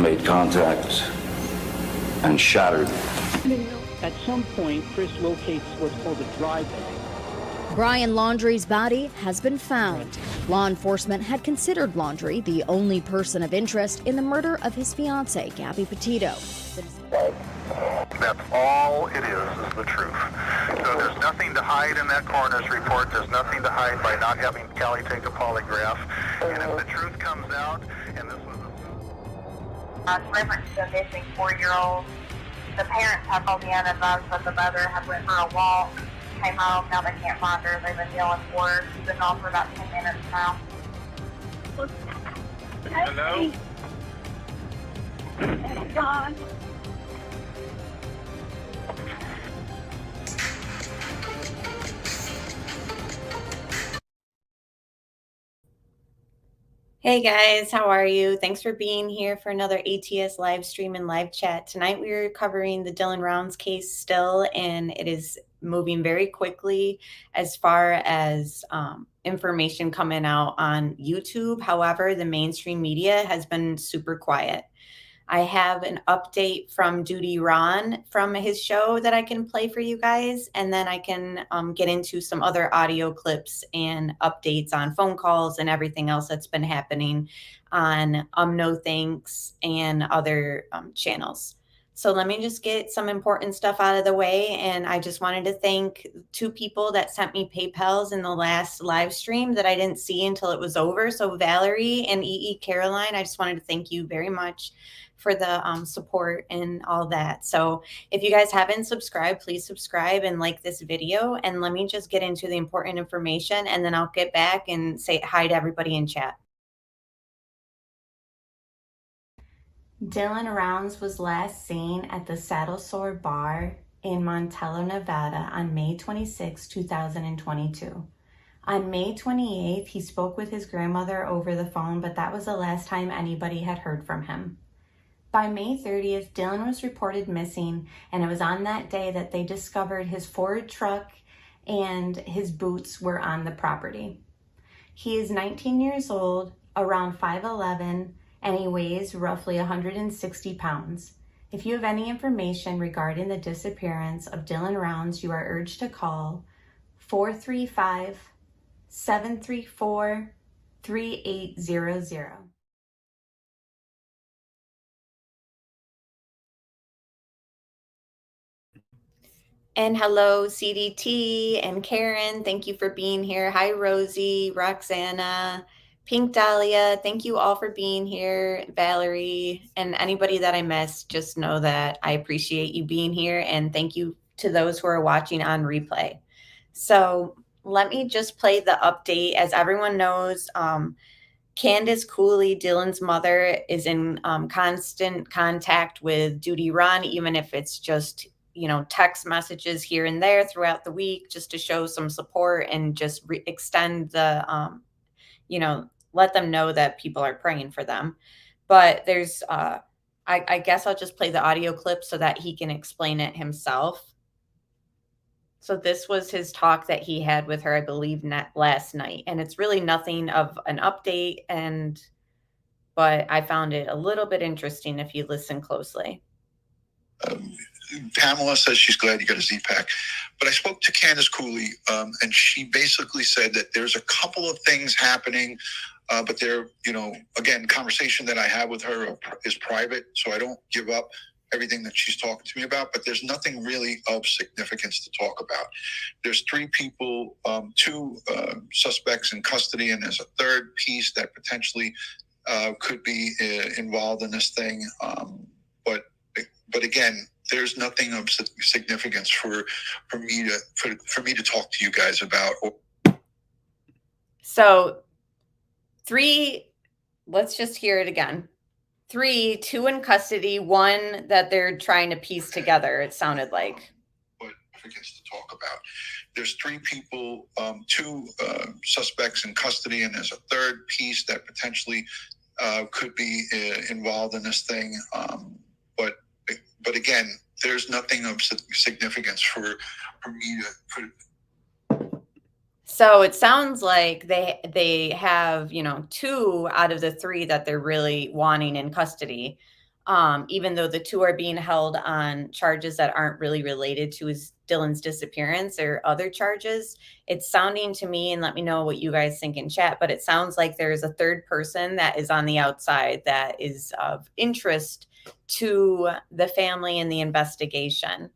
made contact and shattered. At some point, Chris locates what's called a drive-in. Brian Laundrie's body has been found. Law enforcement had considered Laundrie the only person of interest in the murder of his fiancée, Gabby Petito. That's all it is the truth. So there's nothing to hide in that coroner's report. There's nothing to hide by not having Callie take a polygraph. And if the truth comes out, and this was reference to a missing 4-year-old, the parents have called me in and advised that the mother had went for a walk, came home, now they can't find her. They've been yelling for her. She's been gone for about 10 minutes now. Hello? It's gone. Hey guys, how are you? Thanks for being here for another ATS live stream and live chat. Tonight we're covering the Dylan Rounds case still, and it is moving very quickly as far as information coming out on YouTube. However, the mainstream media has been super quiet. I have an update from Duty Ron from his show that I can play for you guys, and then I can get into some other audio clips and updates on phone calls and everything else that's been happening on No Thanks and other channels. So let me just get some important stuff out of the way. And I just wanted to thank 2 people that sent me PayPals in the last live stream that I didn't see until it was over. So Valerie and EE Caroline, I just wanted to thank you very much for the support and all that. So if you guys haven't subscribed, please subscribe and like this video. And let me just get into the important information, and then I'll get back and say hi to everybody in chat. Dylan Rounds was last seen at the Saddle Sore Bar in Montello, Nevada on May 26, 2022. On May 28th, he spoke with his grandmother over the phone, but that was the last time anybody had heard from him. By May 30th, Dylan was reported missing, and it was on that day that they discovered his Ford truck and his boots were on the property. He is 19 years old, around 5'11", and he weighs roughly 160 pounds. If you have any information regarding the disappearance of Dylan Rounds, you are urged to call 435-734-3800. And hello, CDT and Karen. Thank you for being here. Hi, Rosie, Roxana, Pink Dahlia. Thank you all for being here. Valerie, and anybody that I missed, just know that I appreciate you being here. And thank you to those who are watching on replay. So let me just play the update. As everyone knows, Candace Cooley, Dylan's mother, is in constant contact with Duty Ron, even if it's just text messages here and there throughout the week, just to show some support and just extend the, let them know that people are praying for them. But there's, I guess I'll just play the audio clip so that he can explain it himself. So this was his talk that he had with her, I believe, last night. And it's really nothing of an update, but I found it a little bit interesting if you listen closely. Pamela says she's glad you got a Z-Pack. But I spoke to Candace Cooley, and she basically said that there's a couple of things happening, but they're, again, conversation that I have with her is private, so I don't give up everything that she's talking to me about, but there's nothing really of significance to talk about. There's 3 people, 2 suspects in custody, and there's a third piece that potentially could be involved in this thing. But again, there's nothing of significance for me to talk to you guys about. So 3, let's just hear it again. 3, 2 in custody, 1 that they're trying to piece together, it sounded like. But significance to talk about. There's 3 people, 2 suspects in custody, and there's a third piece that potentially could be involved in this thing. But again, there's nothing of significance for me to. So it sounds like they have 2 out of the 3 that they're really wanting in custody. even though the two are being held on charges that aren't really related to Dylan's disappearance or other charges. It's sounding to me, and let me know what you guys think in chat, but it sounds like there's a third person that is on the outside that is of interest to the family and the investigation.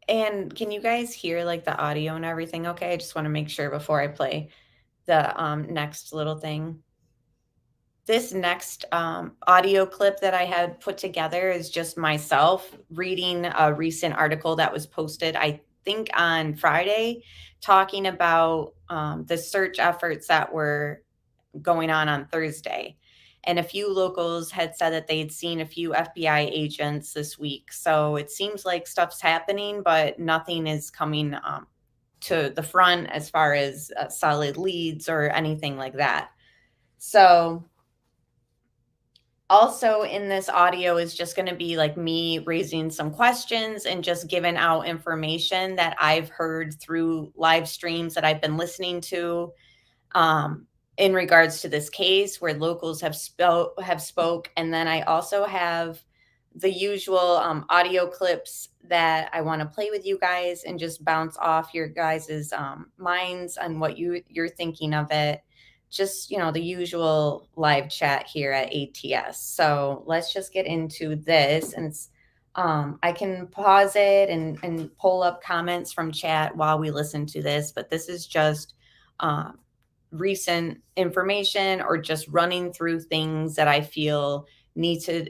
And can you guys hear like the audio and everything okay? I just want to make sure before I play the next little thing. This next audio clip that I had put together is just myself reading a recent article that was posted, I think on Friday, talking about the search efforts that were going on Thursday. And a few locals had said that they'd seen a few FBI agents this week. So it seems like stuff's happening, but nothing is coming to the front as far as solid leads or anything like that. So also in this audio is just going to be like me raising some questions and just giving out information that I've heard through live streams that I've been listening to in regards to this case where locals have spoke. And then I also have the usual audio clips that I want to play with you guys and just bounce off your guys's minds on what you're thinking of it. Just, you know, the usual live chat here at ATS. So let's just get into this. And I can pause it and pull up comments from chat while we listen to this. But this is just recent information or just running through things that I feel need to,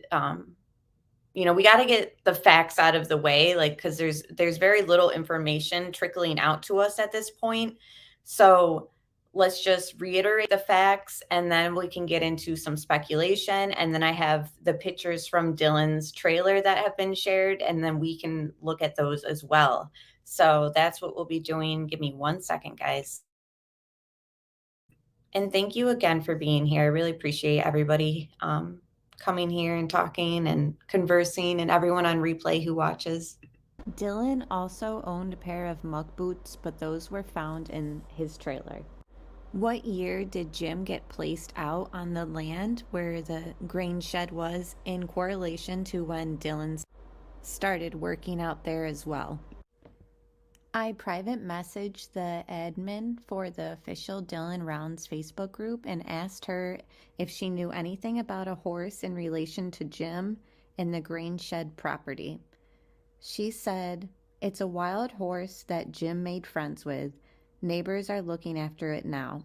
you know, we got to get the facts out of the way, like, because there's very little information trickling out to us at this point. So let's just reiterate the facts and then we can get into some speculation. And then I have the pictures from Dylan's trailer that have been shared, and then we can look at those as well. So that's what we'll be doing. Give me 1 second, guys. And thank you again for being here. I really appreciate everybody coming here and talking and conversing, and everyone on replay who watches. Dylan also owned a pair of muck boots, but those were found in his trailer. What year did Jim get placed out on the land where the grain shed was, in correlation to when Dylan started working out there as well? I private messaged the admin for the official Dylan Rounds Facebook group and asked her if she knew anything about a horse in relation to Jim and the grain shed property. She said, "It's a wild horse that Jim made friends with. Neighbors are looking after it now."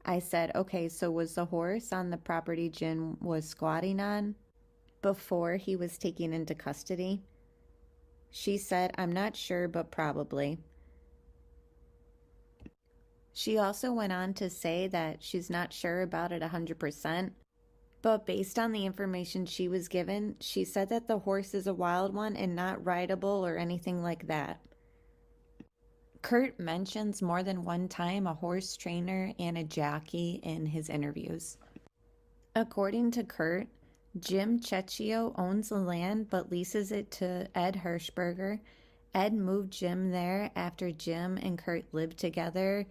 I said, "Okay, so was the horse on the property Jim was squatting on before he was taken into custody?" She said, "I'm not sure, but probably." She also went on to say that she's not sure about it 100%, but based on the information she was given, she said that the horse is a wild one and not rideable or anything like that. Kurt mentions more than one time a horse trainer and a jockey in his interviews. According to Kurt, Jim Cecchio owns the land but leases it to Ed Hirschberger. Ed moved Jim there after Jim and Kurt lived together.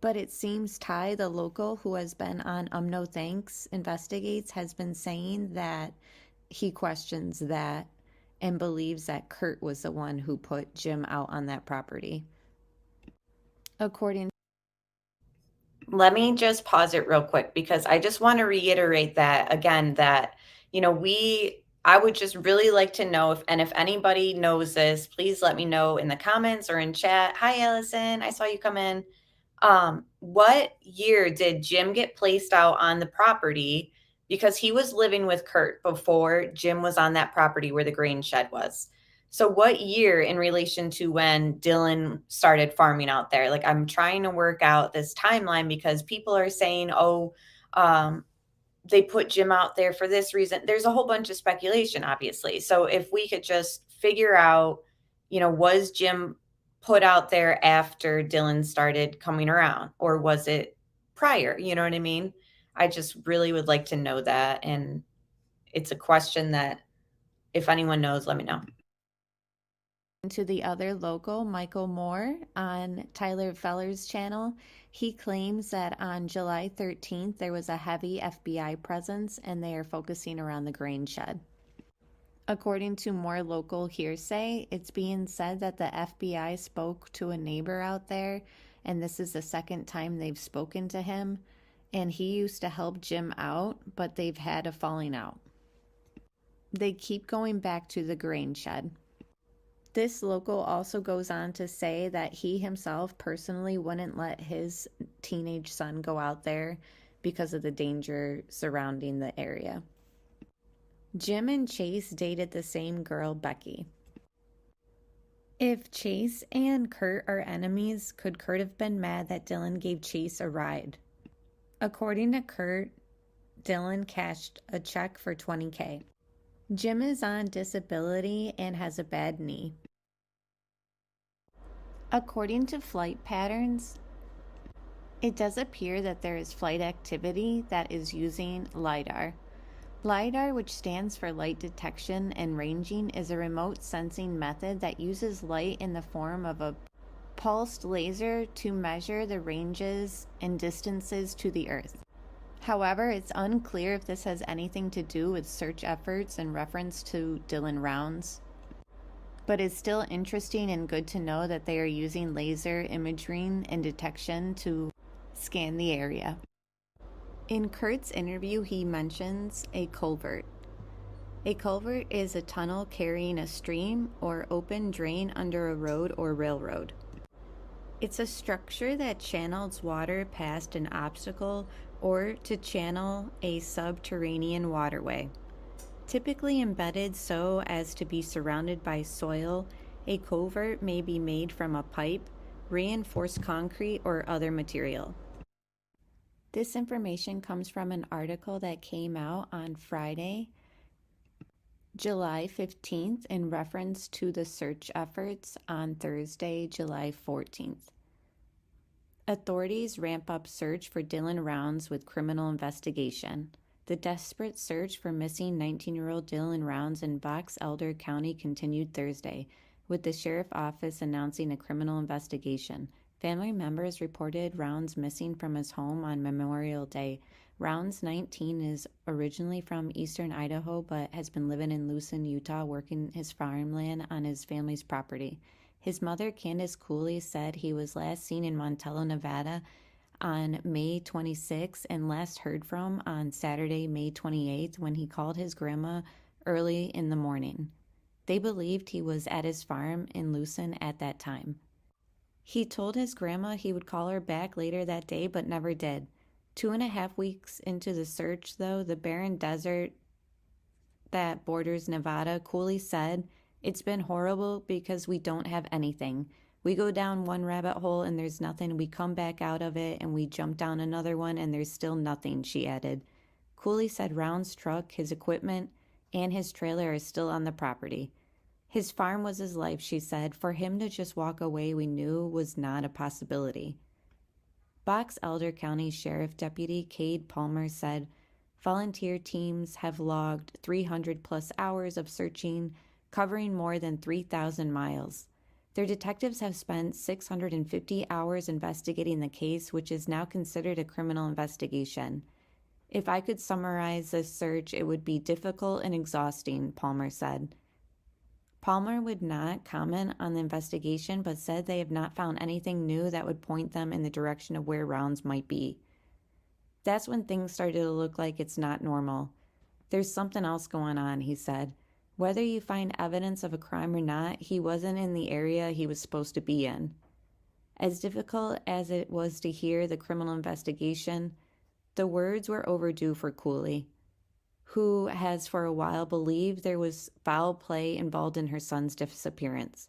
But it seems Ty, the local who has been on No Thanks Investigates, has been saying that he questions that and believes that Kurt was the one who put Jim out on that property. Let me just pause it real quick because I just want to reiterate that again, that, you know, I would just really like to know if anybody knows this, please let me know in the comments or in chat. Hi, Allison. I saw you come in. What year did Jim get placed out on the property? Because he was living with Kurt before Jim was on that property where the grain shed was. So what year in relation to when Dylan started farming out there? Like, I'm trying to work out this timeline because people are saying, they put Jim out there for this reason. There's a whole bunch of speculation, obviously. So if we could just figure out, you know, was Jim put out there after Dylan started coming around, or was it prior? You know what I mean? I just really would like to know that. And it's a question that if anyone knows, let me know. To the other local, Michael Moore, on Tyler Feller's channel, he claims that on July 13th there was a heavy FBI presence and they are focusing around the grain shed. According to more local hearsay, it's being said that the FBI spoke to a neighbor out there, and this is the second time they've spoken to him, and he used to help Jim out, but they've had a falling out. They keep going back to the grain shed. This local also goes on to say that he himself personally wouldn't let his teenage son go out there because of the danger surrounding the area. Jim and Chase dated the same girl, Becky. If Chase and Kurt are enemies, could Kurt have been mad that Dylan gave Chase a ride? According to Kurt, Dylan cashed a check for $20,000. Jim is on disability and has a bad knee. According to flight patterns, it does appear that there is flight activity that is using LiDAR. LiDAR, which stands for light detection and ranging, is a remote sensing method that uses light in the form of a pulsed laser to measure the ranges and distances to the Earth. However, it's unclear if this has anything to do with search efforts in reference to Dylan Rounds, but it's still interesting and good to know that they are using laser imaging and detection to scan the area. In Kurt's interview, he mentions a culvert. A culvert is a tunnel carrying a stream or open drain under a road or railroad. It's a structure that channels water past an obstacle or to channel a subterranean waterway. Typically embedded so as to be surrounded by soil, a culvert may be made from a pipe, reinforced concrete, or other material. This information comes from an article that came out on Friday, July 15th, in reference to the search efforts on Thursday, July 14th. Authorities ramp up search for Dylan Rounds with criminal investigation. The desperate search for missing 19-year-old Dylan Rounds in Box Elder County continued Thursday, with the sheriff's office announcing a criminal investigation. Family members reported Rounds missing from his home on Memorial Day. Rounds, 19, is originally from eastern Idaho, but has been living in Lucin, Utah, working his farmland on his family's property. His mother, Candace Cooley, said he was last seen in Montello, Nevada on May 26 and last heard from on Saturday, May 28th, when he called his grandma early in the morning. They believed he was at his farm in Lucin at that time. He told his grandma he would call her back later that day, but never did. 2.5 weeks into the search, though, the barren desert that borders Nevada, Cooley said, "It's been horrible because we don't have anything. We go down one rabbit hole and there's nothing. We come back out of it and we jump down another one and there's still nothing," she added. Cooley said Round's truck, his equipment, and his trailer are still on the property. His farm was his life, she said. For him to just walk away, we knew was not a possibility. Box Elder County Sheriff Deputy Cade Palmer said volunteer teams have logged 300-plus hours of searching, covering more than 3,000 miles. Their detectives have spent 650 hours investigating the case, which is now considered a criminal investigation. "If I could summarize this search, it would be difficult and exhausting," Palmer said. Palmer would not comment on the investigation, but said they have not found anything new that would point them in the direction of where Rounds might be. "That's when things started to look like it's not normal. There's something else going on," he said. "Whether you find evidence of a crime or not, he wasn't in the area he was supposed to be in." As difficult as it was to hear the criminal investigation, the words were overdue for Cooley, who has for a while believed there was foul play involved in her son's disappearance.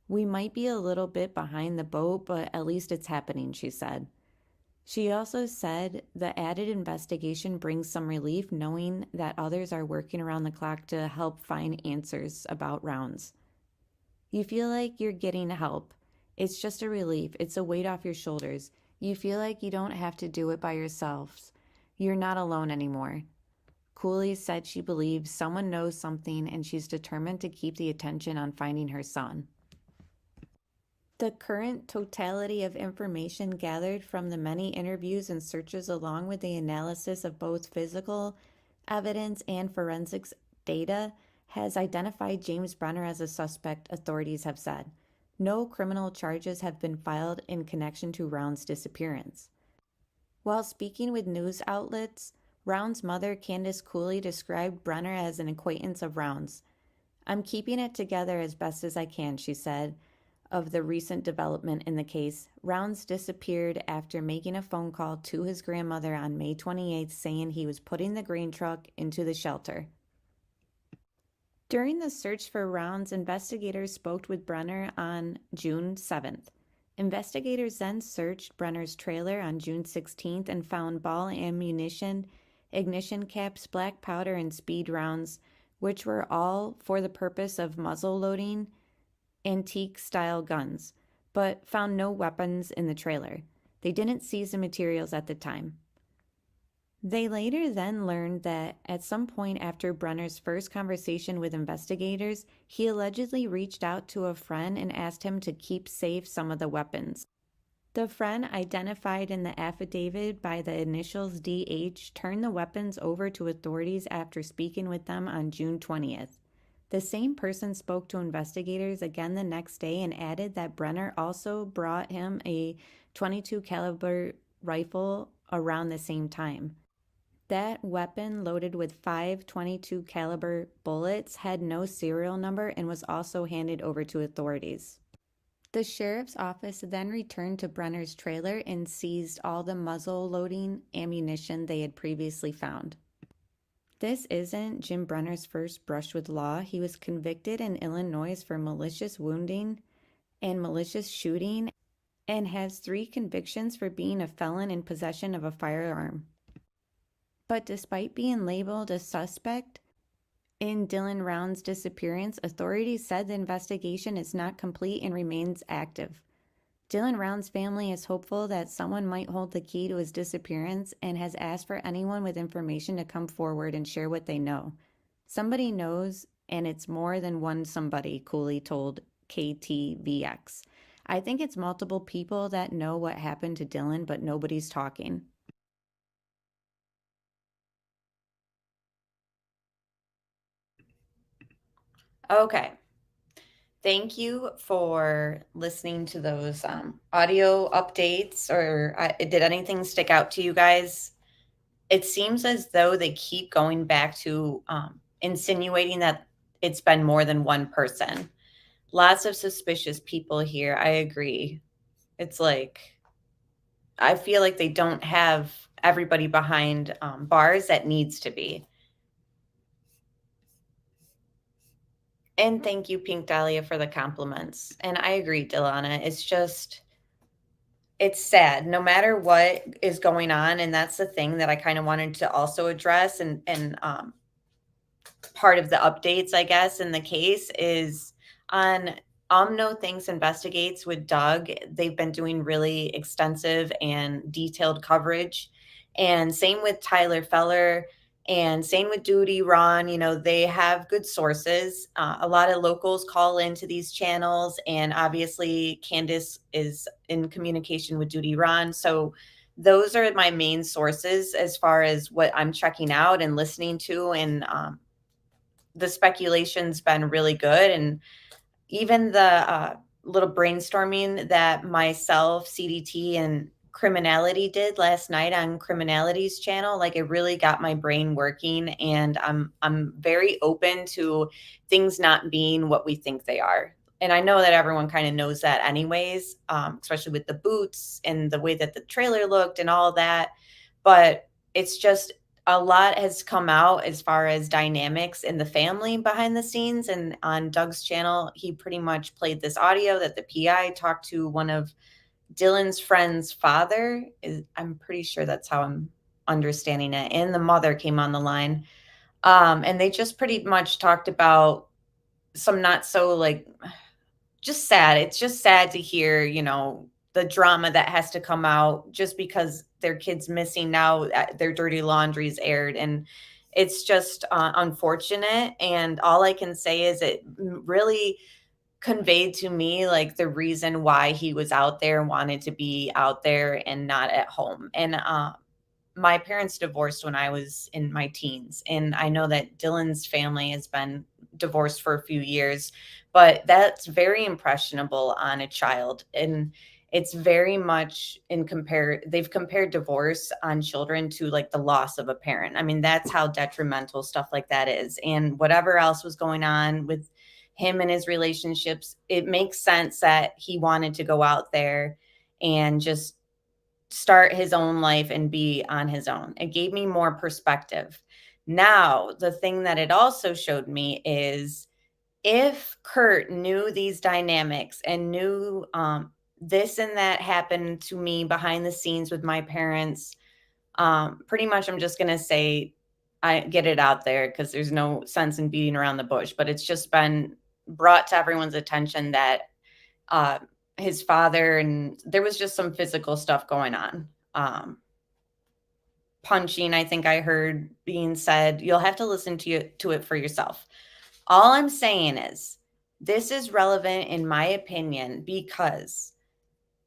"We might be a little bit behind the boat, but at least it's happening," she said. She also said the added investigation brings some relief knowing that others are working around the clock to help find answers about Rounds. "You feel like you're getting help. It's just a relief. It's a weight off your shoulders. You feel like you don't have to do it by yourselves. You're not alone anymore." Cooley said she believes someone knows something and she's determined to keep the attention on finding her son. The current totality of information gathered from the many interviews and searches, along with the analysis of both physical evidence and forensics data, has identified James Brenner as a suspect, authorities have said. No criminal charges have been filed in connection to Round's disappearance. While speaking with news outlets, Round's mother, Candace Cooley, described Brenner as an acquaintance of Round's. "I'm keeping it together as best as I can," she said, of the recent development in the case. Rounds disappeared after making a phone call to his grandmother on May 28th saying he was putting the grain truck into the shelter. During the search for Rounds, investigators spoke with Brenner on June 7th. Investigators then searched Brenner's trailer on June 16th and found ball ammunition, ignition caps, black powder, and speed rounds, which were all for the purpose of muzzle loading antique-style guns, but found no weapons in the trailer. They didn't seize the materials at the time. They later then learned that at some point after Brenner's first conversation with investigators, he allegedly reached out to a friend and asked him to keep safe some of the weapons. The friend, identified in the affidavit by the initials DH, turned the weapons over to authorities after speaking with them on June 20th. The same person spoke to investigators again the next day and added that Brenner also brought him a .22 caliber rifle around the same time. That weapon, loaded with 5 .22 caliber bullets, had no serial number and was also handed over to authorities. The sheriff's office then returned to Brenner's trailer and seized all the muzzle loading ammunition they had previously found. This isn't Jim Brenner's first brush with law. He was convicted in Illinois for malicious wounding and malicious shooting and has 3 convictions for being a felon in possession of a firearm. But despite being labeled a suspect in Dylan Round's disappearance, authorities said the investigation is not complete and remains active. Dylan Round's family is hopeful that someone might hold the key to his disappearance and has asked for anyone with information to come forward and share what they know. "Somebody knows, and it's more than one somebody," Cooley told KTVX. "I think it's multiple people that know what happened to Dylan, but nobody's talking." Okay. Thank you for listening to those audio updates. Or did anything stick out to you guys? It seems as though they keep going back to insinuating that it's been more than one person. Lots of suspicious people here. I agree. It's like, I feel like they don't have everybody behind bars that needs to be. And thank you, Pink Dahlia, for the compliments. And I agree, Delana. It's sad no matter what is going on. And that's the thing that I kind of wanted to also address. And part of the updates, I guess, in the case is on Omno Thinks Investigates with Doug. They've been doing really extensive and detailed coverage. And same with Tyler Feller. And same with Duty Ron. You know, they have good sources. A lot of locals call into these channels, and obviously Candace is in communication with Duty Ron. So those are my main sources as far as what I'm checking out and listening to. And the speculation's been really good. And even the little brainstorming that myself, CDT, and Criminality did last night on Criminality's channel, like, it really got my brain working, and I'm very open to things not being what we think they are. And I know that everyone kind of knows that anyways, especially with the boots and the way that the trailer looked and all that. But it's just a lot has come out as far as dynamics in the family behind the scenes. And on Doug's channel, he pretty much played this audio that the PI talked to one of Dylan's friend's father. I'm pretty sure that's how I'm understanding it. And the mother came on the line. And they just pretty much talked about some not so, like, just sad. It's just sad to hear, you know, the drama that has to come out just because their kid's missing now, their dirty laundry's aired. And it's just unfortunate. And all I can say is it really conveyed to me like the reason why he was out there, wanted to be out there and not at home. And my parents divorced when I was in my teens, and I know that Dylan's family has been divorced for a few years, but that's very impressionable on a child. And it's very much they've compared divorce on children to like the loss of a parent. I mean, that's how detrimental stuff like that is. And whatever else was going on with him and his relationships, it makes sense that he wanted to go out there and just start his own life and be on his own. It gave me more perspective. Now, the thing that it also showed me is if Kurt knew these dynamics and knew this and that happened to me behind the scenes with my parents, pretty much I'm just going to say, I get it out there because there's no sense in beating around the bush, but it's just been brought to everyone's attention that his father, and there was just some physical stuff going on. Punching, I think I heard being said. You'll have to listen to it for yourself. All I'm saying is this is relevant in my opinion because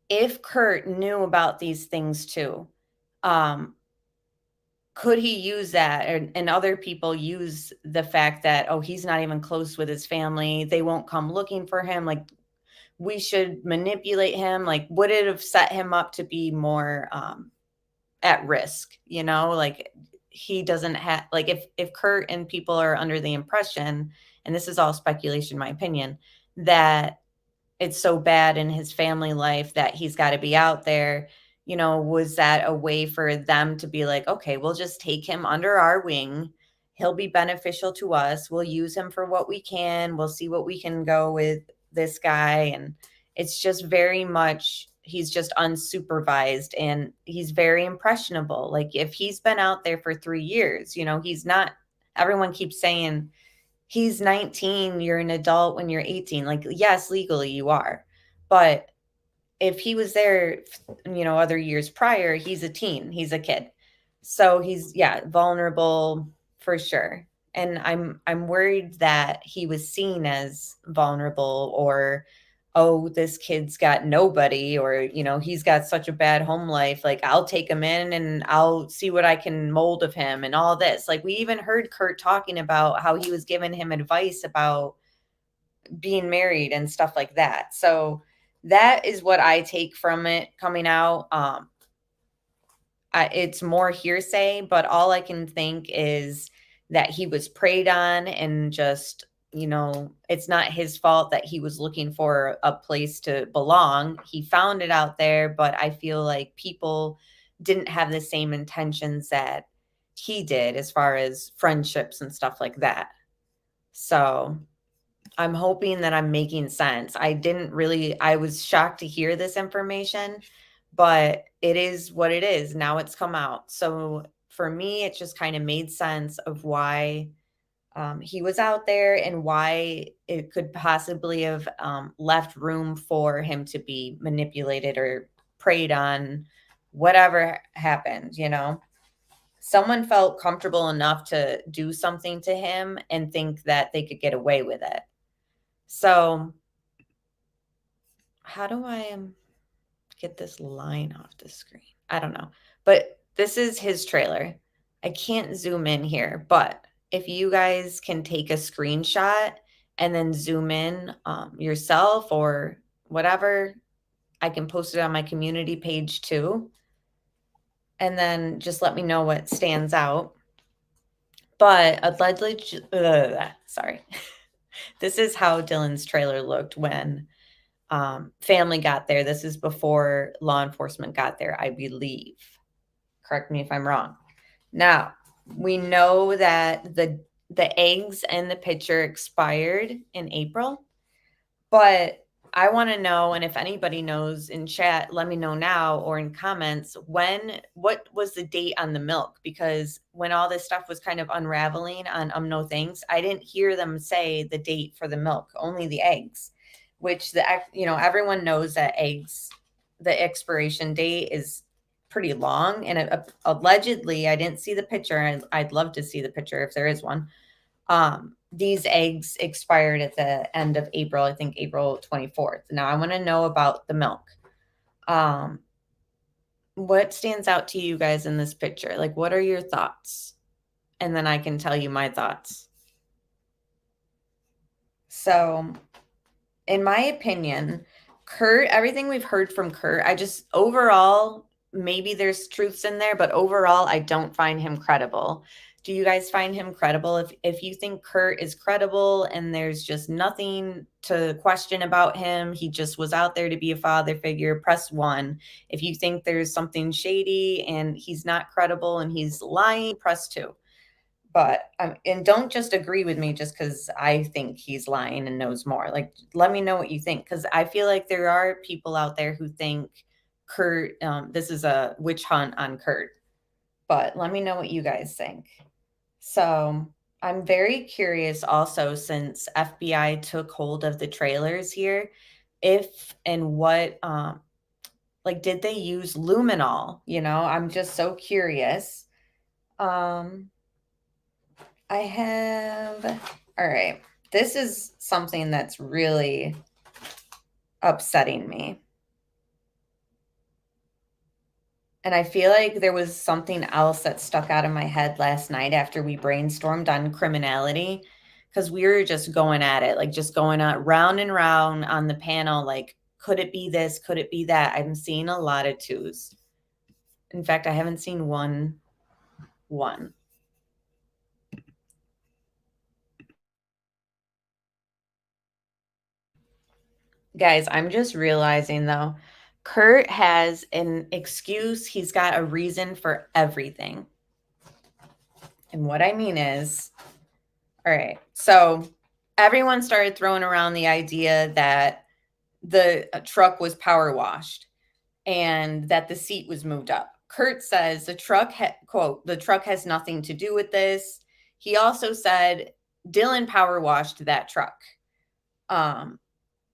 if Kurt knew about these things too, could he use that and other people use the fact that, oh, he's not even close with his family, they won't come looking for him, like we should manipulate him? Like, would it have set him up to be more at risk? You know, like he doesn't have, like if Kurt and people are under the impression, and this is all speculation, my opinion, that it's so bad in his family life that he's got to be out there, you know, was that a way for them to be like, okay, we'll just take him under our wing. He'll be beneficial to us. We'll use him for what we can. We'll see what we can go with this guy. And it's just very much, he's just unsupervised and he's very impressionable. Like if he's been out there for 3 years, you know, he's not, everyone keeps saying he's 19, you're an adult when you're 18. Like, yes, legally you are. But if he was there, you know, other years prior, he's a teen, he's a kid. So he's, yeah, vulnerable for sure. And I'm worried that he was seen as vulnerable, or, oh, this kid's got nobody, or, you know, he's got such a bad home life. Like, I'll take him in and I'll see what I can mold of him and all this. Like, we even heard Kurt talking about how he was giving him advice about being married and stuff like that. So that is what I take from it coming out. It's more hearsay, but all I can think is that he was preyed on and just, you know, it's not his fault that he was looking for a place to belong. He found it out there, but I feel like people didn't have the same intentions that he did as far as friendships and stuff like that. So I'm hoping that I'm making sense. I was shocked to hear this information, but it is what it is. Now it's come out. So for me, it just kind of made sense of why he was out there and why it could possibly have left room for him to be manipulated or preyed on, whatever happened, you know. Someone felt comfortable enough to do something to him and think that they could get away with it. So how do I get this line off the screen? I don't know. But this is his trailer. I can't zoom in here, but if you guys can take a screenshot and then zoom in yourself or whatever, I can post it on my community page too. And then just let me know what stands out. But allegedly, sorry. This is how Dylan's trailer looked when family got there. This is before law enforcement got there, I believe. Correct me if I'm wrong. Now, we know that the eggs and the picture expired in April, but I want to know, and if anybody knows in chat, let me know now or in comments, what was the date on the milk? Because when all this stuff was kind of unraveling on No Thanks, I didn't hear them say the date for the milk, only the eggs, which everyone knows that eggs, the expiration date is pretty long. And allegedly, I didn't see the picture. I'd love to see the picture if there is one. these eggs expired at the end of April, I think April 24th. Now I want to know about the milk. What stands out to you guys in this picture? Like, what are your thoughts? And then I can tell you my thoughts. So, in my opinion, Kurt, everything we've heard from Kurt, I just overall, maybe there's truths in there, but overall, I don't find him credible. Do you guys find him credible? If you think Kurt is credible and there's just nothing to question about him, he just was out there to be a father figure, press 1. If you think there's something shady and he's not credible and he's lying, press 2. But and don't just agree with me just because I think he's lying and knows more. Like, let me know what you think, because I feel like there are people out there who think Kurt, this is a witch hunt on Kurt. But let me know what you guys think. So I'm very curious also, since FBI took hold of the trailers here, if and what, like, did they use luminol? You know, I'm just so curious. I have, all right, this is something that's really upsetting me. And I feel like there was something else that stuck out of my head last night after we brainstormed on criminality, because we were just going at it, like just going out round and round on the panel. Like, could it be this? Could it be that? I'm seeing a lot of 2s. In fact, I haven't seen one. Guys, I'm just realizing though, Kurt has an excuse. He's got a reason for everything. And what I mean is, all right, so everyone started throwing around the idea that the truck was power washed and that the seat was moved up. Kurt says the truck, quote, the truck has nothing to do with this. He also said Dylan power washed that truck.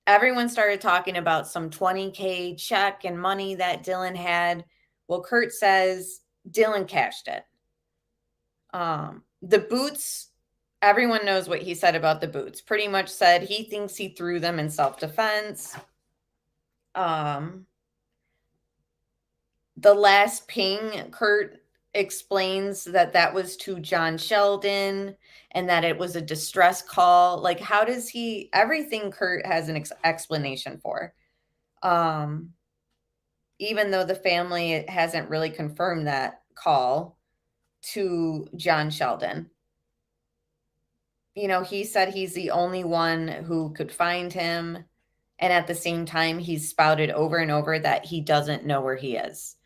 Everyone started talking about some $20K check and money that Dylan had. Well, Kurt says Dylan cashed it. The boots, everyone knows what he said about the boots. Pretty much said he thinks he threw them in self-defense. The last ping, Kurt explains that that was to John Sheldon and that it was a distress call. Like, how does he, everything Kurt has an explanation for. Even though the family hasn't really confirmed that call to John Sheldon. You know, he said he's the only one who could find him. And at the same time, he's spouted over and over that he doesn't know where he is.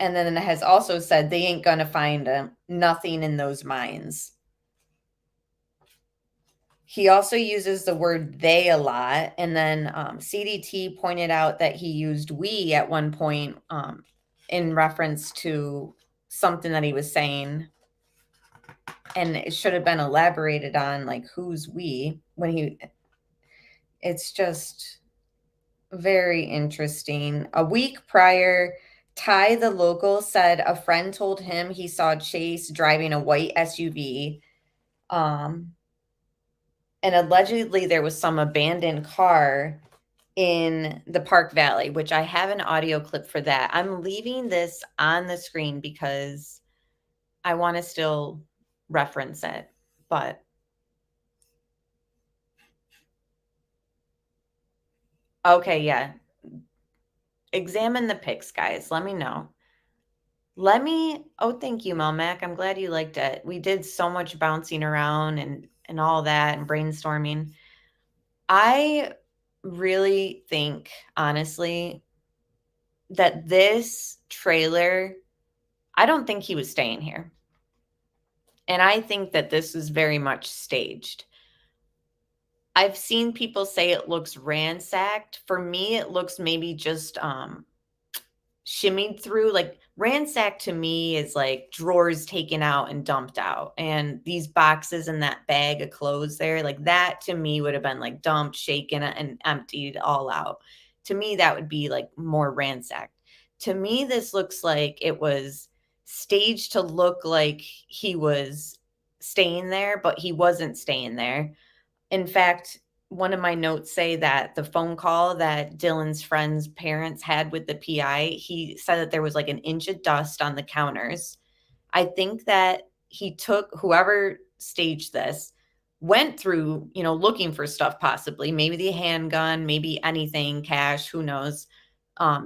And then has also said they ain't going to find him. Nothing in those mines. He also uses the word they a lot. And then CDT pointed out that he used we at one point in reference to something that he was saying. And it should have been elaborated on, like, who's we when he, it's just very interesting. A week prior, Ty, the local, said a friend told him he saw Chase driving a white SUV. And allegedly there was some abandoned car in the Park Valley, which I have an audio clip for that. I'm leaving this on the screen because I want to still reference it, but okay, yeah. Examine the pics, guys. Let me know. Oh, thank you, Melmac. I'm glad you liked it. We did so much bouncing around and all that and brainstorming. I really think, honestly, that this trailer, I don't think he was staying here. And I think that this is very much staged. I've seen people say it looks ransacked. For me, it looks maybe just shimmied through. Like, ransacked to me is like drawers taken out and dumped out. And these boxes and that bag of clothes there, like that to me would have been like dumped, shaken, and emptied all out. To me, that would be like more ransacked. To me, this looks like it was staged to look like he was staying there, but he wasn't staying there. In fact, one of my notes say that the phone call that Dylan's friend's parents had with the PI, he said that there was like an inch of dust on the counters. I think that he took whoever staged this, went through, looking for stuff possibly, maybe the handgun, maybe anything, cash, who knows.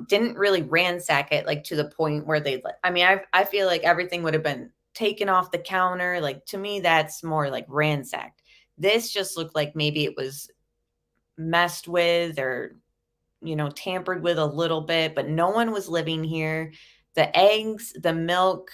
Didn't really ransack it like to the point where I feel like everything would have been taken off the counter. Like to me, that's more like ransacked. This just looked like maybe it was messed with or, tampered with a little bit, but no one was living here. The eggs, the milk,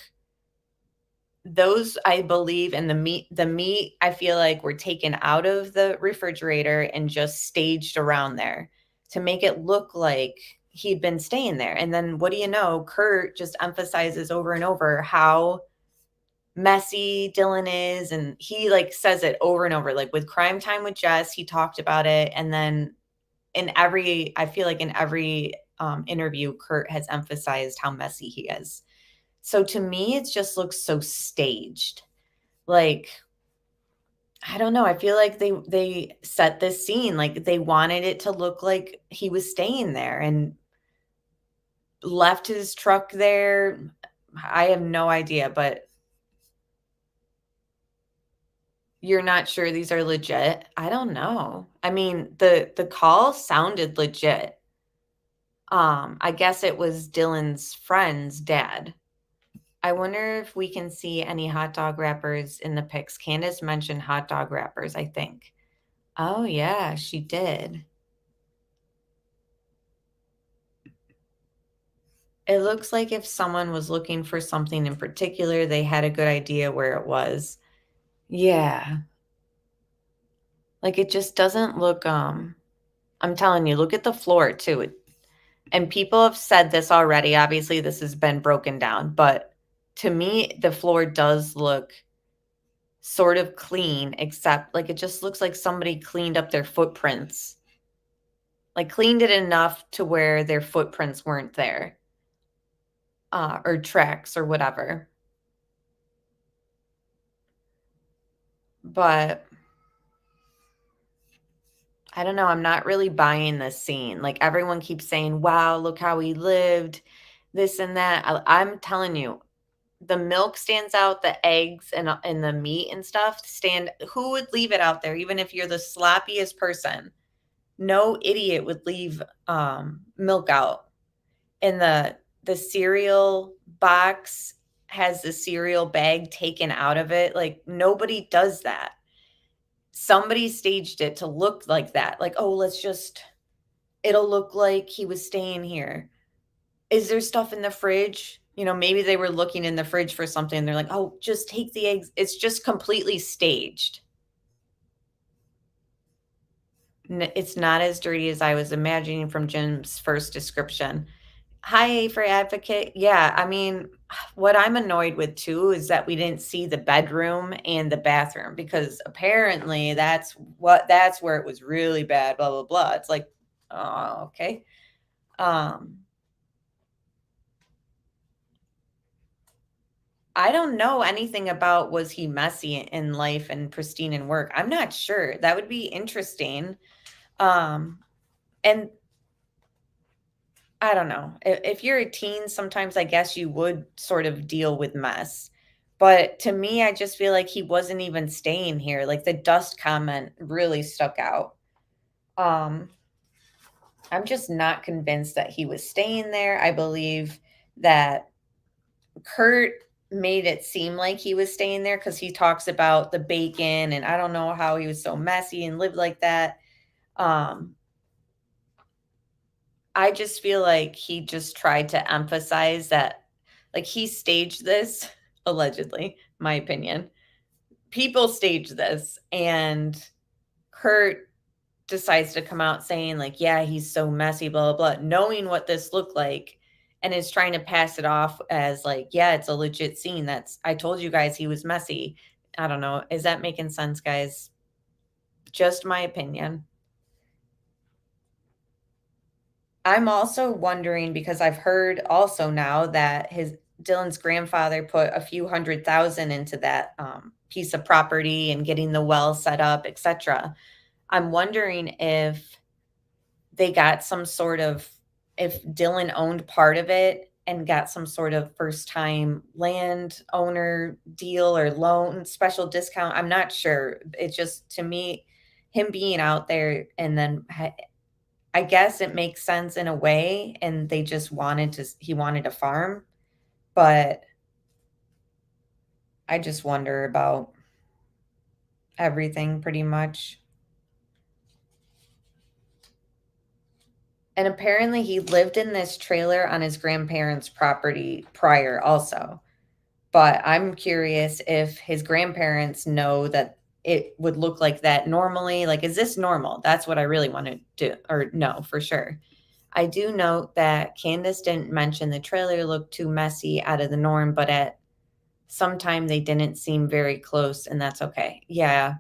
those I believe, and the meat I feel like were taken out of the refrigerator and just staged around there to make it look like he'd been staying there. And then what do you know, Kurt just emphasizes over and over how messy Dylan is, and he like says it over and over. Like with Crime Time with Jess, he talked about it, and then I feel like in every interview, Kurt has emphasized how messy he is. So to me, it just looks so staged. Like, I don't know. I feel like they set this scene, like they wanted it to look like he was staying there and left his truck there. I have no idea, but you're not sure these are legit? I don't know. I mean, the call sounded legit. I guess it was Dylan's friend's dad. I wonder if we can see any hot dog wrappers in the pics. Candace mentioned hot dog wrappers, I think. Oh, yeah, she did. It looks like if someone was looking for something in particular, they had a good idea where it was. Yeah. Like it just doesn't look, I'm telling you, look at the floor too. And people have said this already. Obviously, this has been broken down, but to me, the floor does look sort of clean, except like it just looks like somebody cleaned up their footprints. Like cleaned it enough to where their footprints weren't there. Or tracks or whatever. But I don't know. I'm not really buying this scene. Like everyone keeps saying, wow, look how he lived, this and that. I'm telling you, the milk stands out, the eggs and the meat and stuff who would leave it out there? Even if you're the sloppiest person, no idiot would leave milk out. And the cereal box has the cereal bag taken out of it. Like nobody does that. Somebody staged it to look like that. Like, oh, it'll look like he was staying here. Is there stuff in the fridge? Maybe they were looking in the fridge for something. And they're like, oh, just take the eggs. It's just completely staged. It's not as dirty as I was imagining from Jim's first description. Hi, for advocate. Yeah, I mean, what I'm annoyed with too is that we didn't see the bedroom and the bathroom because apparently that's where it was really bad, blah, blah, blah. It's like, oh, okay. I don't know anything about was he messy in life and pristine in work. I'm not sure. That would be interesting. And I don't know. If you're a teen, sometimes I guess you would sort of deal with mess. But to me, I just feel like he wasn't even staying here. Like the dust comment really stuck out. I'm just not convinced that he was staying there. I believe that Kurt made it seem like he was staying there because he talks about the bacon and I don't know how he was so messy and lived like that. I just feel like he just tried to emphasize that, like he staged this, allegedly, my opinion. People staged this and Kurt decides to come out saying like, yeah, he's so messy, blah, blah, blah, knowing what this looked like and is trying to pass it off as like, yeah, it's a legit scene. I told you guys he was messy. I don't know. Is that making sense, guys? Just my opinion. I'm also wondering because I've heard also now that Dylan's grandfather put a few $100,000 into that piece of property and getting the well set up, etc. I'm wondering if they got some sort of, if Dylan owned part of it and got some sort of first time land owner deal or loan special discount. I'm not sure. It just, to me, him being out there, and then I guess it makes sense in a way, and they just he wanted a farm, but I just wonder about everything pretty much. And apparently he lived in this trailer on his grandparents' property prior also. But I'm curious if his grandparents know that it would look like that normally. Like, is this normal? That's what I really want to do, or know for sure. I do note that Candace didn't mention the trailer looked too messy, out of the norm, but at some time they didn't seem very close, and that's okay. Yeah.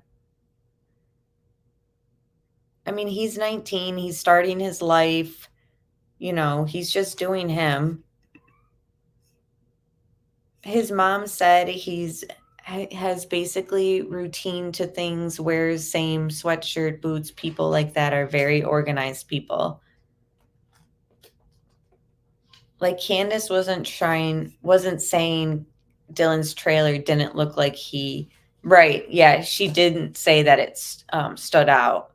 I mean, he's 19, he's starting his life, he's just doing him. His mom said has basically routine to things, wears same sweatshirt, boots. People like that are very organized people. Like, Candace wasn't saying Dylan's trailer didn't look like right. Yeah, she didn't say that it stood out.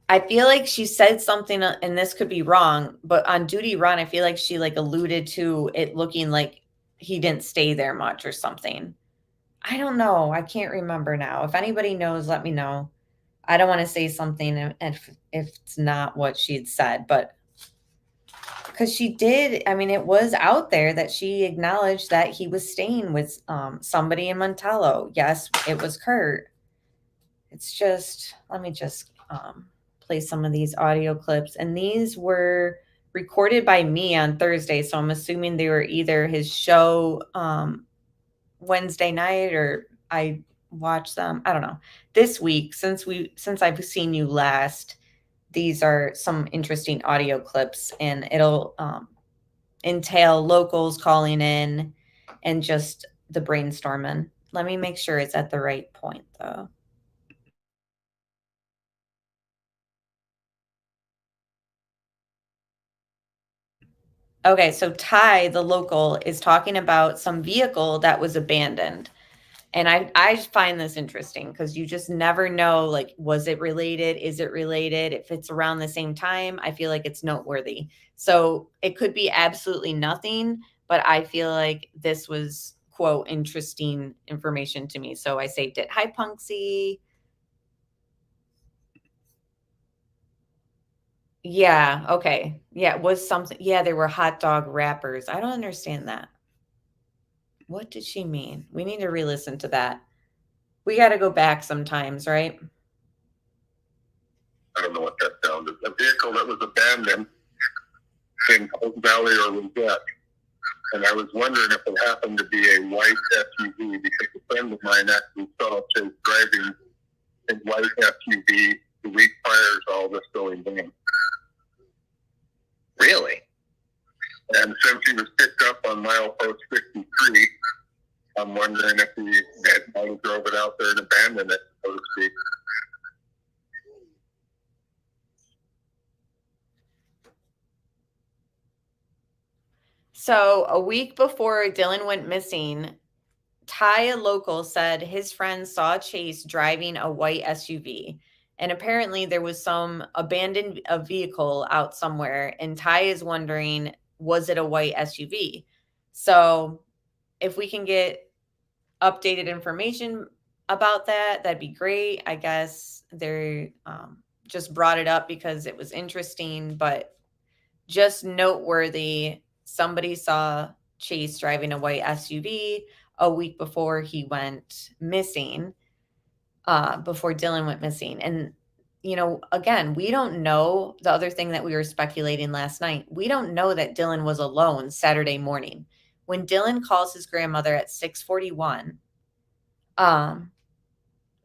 I feel like she said something, and this could be wrong, but on Duty Run, I feel like she alluded to it looking like he didn't stay there much or something. I don't know. I can't remember now. If anybody knows, let me know. I don't want to say something if it's not what she'd said, but because she did, I mean, it was out there that she acknowledged that he was staying with somebody in Montello. Yes, it was Kurt. It's just, let me just play some of these audio clips. And these were recorded by me on Thursday. So I'm assuming they were either his show Wednesday night, or I watched them. I don't know. This week, since I've seen you last, these are some interesting audio clips, and it'll entail locals calling in and just the brainstorming. Let me make sure it's at the right point, though. Okay, so Ty, the local, is talking about some vehicle that was abandoned. And I find this interesting because you just never know, like, was it related? Is it related? If it's around the same time, I feel like it's noteworthy. So it could be absolutely nothing, but I feel like this was, quote, interesting information to me. So I saved it. Hi, Punksy. Yeah, okay. Yeah, it was something. Yeah, there were hot dog wrappers. I don't understand that. What did she mean? We need to re-listen to that. We got to go back sometimes, right? I don't know what that sounded. A vehicle that was abandoned in Hope Valley or Rosette. And I was wondering if it happened to be a white SUV, because a friend of mine actually saw Chase driving a white SUV the week prior to all this going down. Really? And since he was picked up on milepost 63, I'm wondering if he might have drove it out there and abandoned it, so to speak. So a week before Dylan went missing, Ty, a local, said his friend saw Chase driving a white SUV. And apparently there was some abandoned vehicle out somewhere. And Ty is wondering, was it a white SUV? So if we can get updated information about that, that'd be great. I guess they just brought it up because it was interesting, but just noteworthy. Somebody saw Chase driving a white SUV a week before he went missing, before Dylan went missing. And, again, we don't know. The other thing that we were speculating last night, we don't know that Dylan was alone Saturday morning. When Dylan calls his grandmother at 6:41,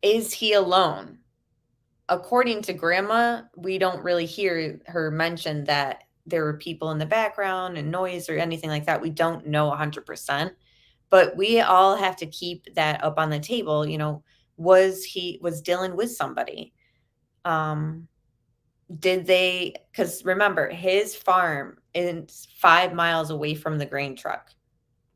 is he alone? According to Grandma, we don't really hear her mention that there were people in the background and noise or anything like that. We don't know 100%. But we all have to keep that up on the table. Was Dylan with somebody? Did they, because remember, his farm is 5 miles away from the grain truck.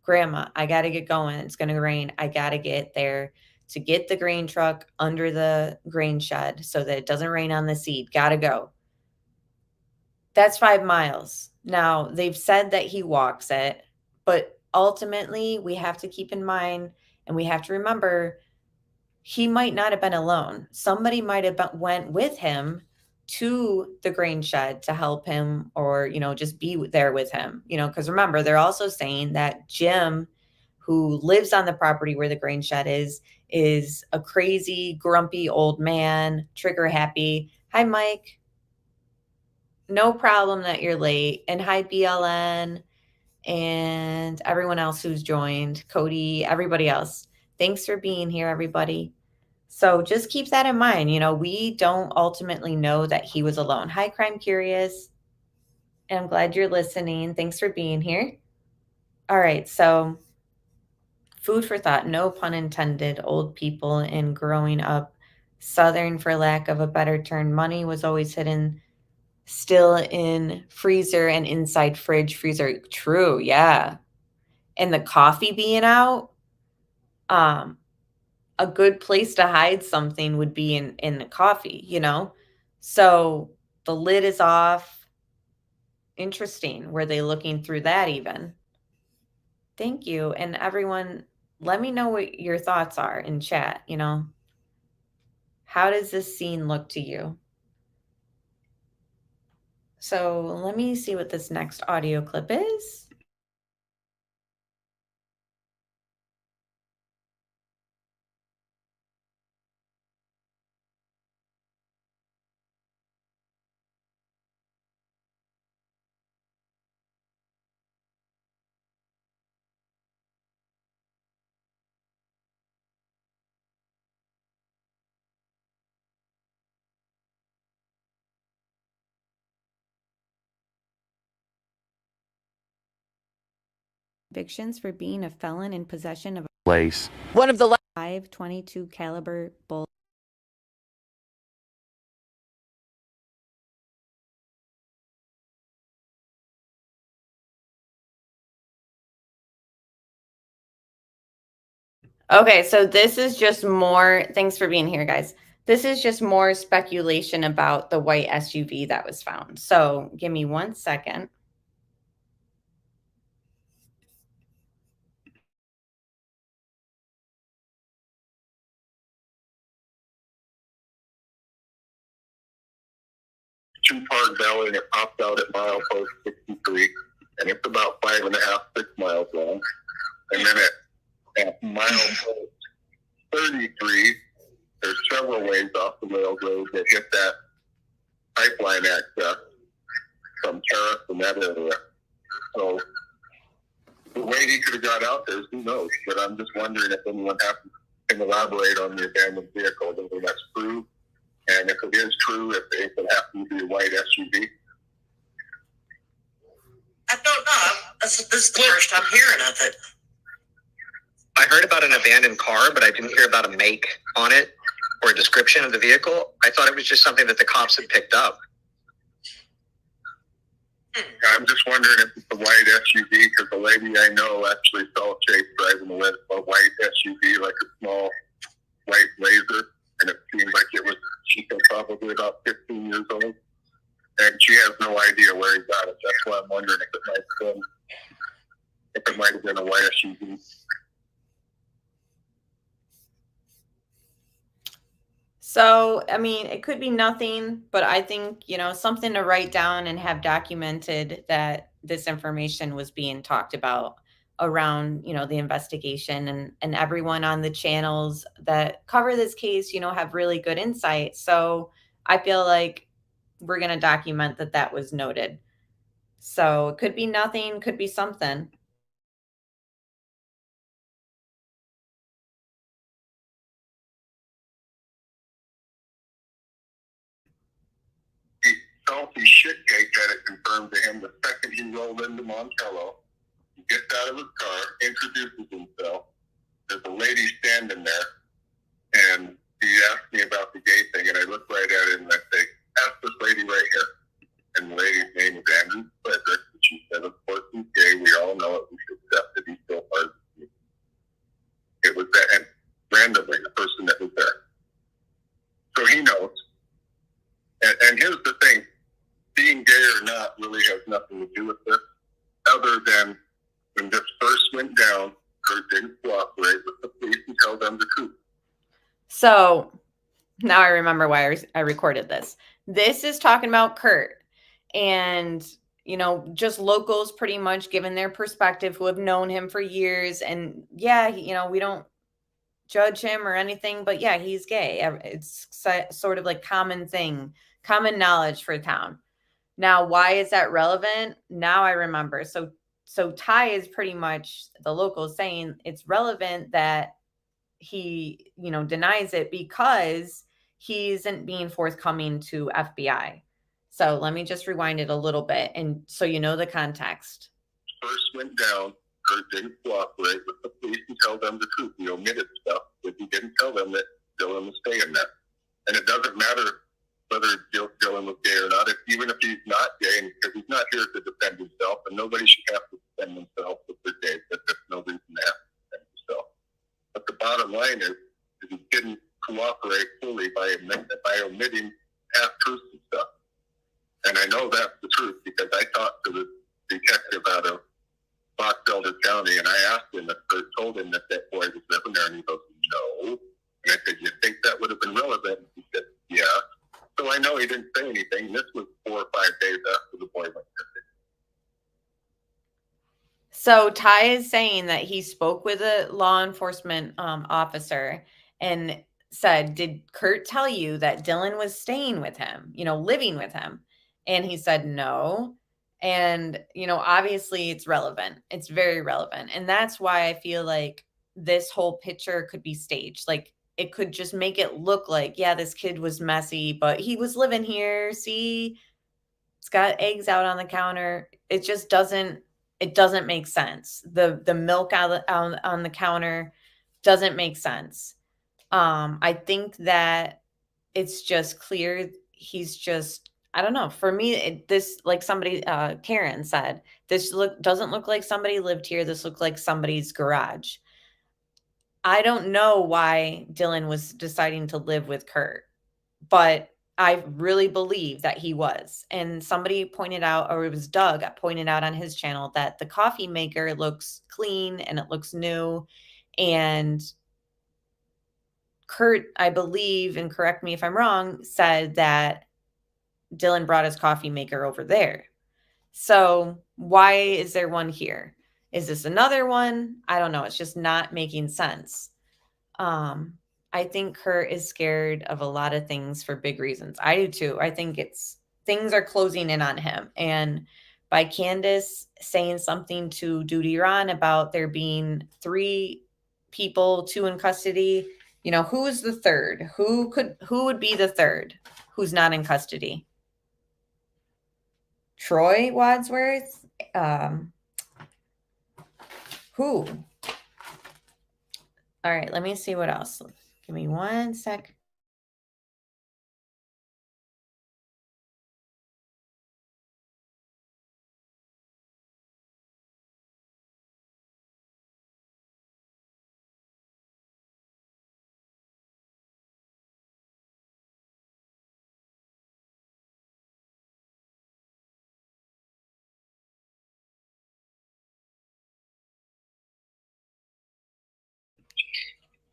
Grandma, I got to get going. It's going to rain. I got to get there to get the grain truck under the grain shed so that it doesn't rain on the seed. Got to go. That's 5 miles. Now, they've said that he walks it, but ultimately we have to keep in mind and we have to remember he might not have been alone. Somebody might have went with him to the grain shed to help him or, just be there with him, because remember, they're also saying that Jim, who lives on the property where the grain shed is a crazy, grumpy old man, trigger happy. Hi, Mike. No problem that you're late. And hi, BLN and everyone else who's joined, Cody, everybody else. Thanks for being here, everybody. So just keep that in mind. We don't ultimately know that he was alone. Hi, Crime Curious. And I'm glad you're listening. Thanks for being here. All right. So food for thought, no pun intended. Old people and growing up Southern, for lack of a better term, money was always hidden still in freezer and inside fridge freezer. True. Yeah. And the coffee being out, a good place to hide something would be in the coffee, So the lid is off. Interesting. Were they looking through that even? Thank you. And everyone, let me know what your thoughts are in chat, How does this scene look to you? So let me see what this next audio clip is. Convictions for being a felon in possession of a Place. one of the 5.22 caliber bull. Okay, so this is just more, thanks for being here, guys. This is just more speculation about the white SUV that was found. So give me 1 second. Two-part belly and it popped out at milepost 63, and it's about 5.5, 6 miles long. And then at milepost 33, there's several ways off the railroad that hit that pipeline access from Terrace and that area. So the way he could have got out there, who knows? But I'm just wondering if anyone can elaborate on the abandoned vehicle, whether that's true. And if it is true, if it happens to be a white SUV. I don't know. This is the first I'm hearing of it. I heard about an abandoned car, but I didn't hear about a make on it or a description of the vehicle. I thought it was just something that the cops had picked up. I'm just wondering if it's a white SUV, because the lady I know actually saw Chase driving a white SUV, like a small white Blazer, and it seems like she's probably about 15 years old, and she has no idea where he got it. That's why I'm wondering if it might have been a white SUV. So, I mean, it could be nothing, but I think, something to write down and have documented that this information was being talked about around, the investigation, and everyone on the channels that cover this case, have really good insight. So I feel like we're going to document that was noted. So it could be nothing, could be something. Salty Shitcake had it confirmed to him the second he rolled into Montello. He gets out of his car, introduces himself. There's a lady standing there, and he asked me about the gay thing, and I look right at it and I say, ask this lady right here. And the lady's name is Andrew Frederick, and she said, of course he's gay, we all know it, we should accept it, he's still part of the community. It was that, and randomly, the person that was there. So he knows. And here's the thing, being gay or not really has nothing to do with this, other than when this first went down, Kurt didn't cooperate with the police and tell them the truth. So now I remember why I recorded this. This is talking about Kurt. And, you know, just locals pretty much giving their perspective who have known him for years. And yeah, you know, we don't judge him or anything, but yeah, he's gay. It's sort of like common knowledge for town. Now, why is that relevant? Now I remember. So Ty is pretty much the locals saying it's relevant that he, you know, denies it because he isn't being forthcoming to FBI. So let me just rewind it a little bit, and so you know the context. First went down, Kurt didn't cooperate with the police and tell them the truth. He omitted stuff, but he didn't tell them that Dylan was staying there. And it doesn't matter whether Dylan was gay or not, even if he's not gay, because he's not here to defend himself, and nobody should have to defend themselves if they're gay, but there's no reason to have to defend himself. But the bottom line is he didn't cooperate fully by omitting half-truths and stuff. And I know that's the truth because I talked to the detective out of Fox Elder County, and I asked him if Kurt told him that boy was living there, and he goes, no. And I said, you think that would have been relevant? And he said, yeah. So I know he didn't say anything. This was 4 or 5 days after the boy went missing. So Ty is saying that he spoke with a law enforcement officer and said, did Kurt tell you that Dylan was staying with him, you know, living with him? And he said no. And, you know, obviously it's relevant. It's very relevant. And that's why I feel like this whole picture could be staged. Like it could just make it look like, yeah, this kid was messy, but he was living here. See, it's got eggs out on the counter. It just doesn't make sense. The milk on the counter doesn't make sense. I think that it's just clear he's just, I don't know. For me, this, like somebody, Karen said, this doesn't look like somebody lived here. This looked like somebody's garage. I don't know why Dylan was deciding to live with Kurt, but I really believe that he was. And somebody pointed out, or it was Doug pointed out on his channel, that the coffee maker looks clean and it looks new. And Kurt, I believe, and correct me if I'm wrong, said that Dylan brought his coffee maker over there. So why is there one here? Is this another one? I don't know. It's just not making sense. I think Kurt is scared of a lot of things for big reasons. I do too. I think things are closing in on him. And by Candace saying something to Duty Ron about there being 3 people, 2 in custody, you know, who's the third? Who would be the third who's not in custody? Troy Wadsworth? Who? All right, let me see what else. Give me 1 sec.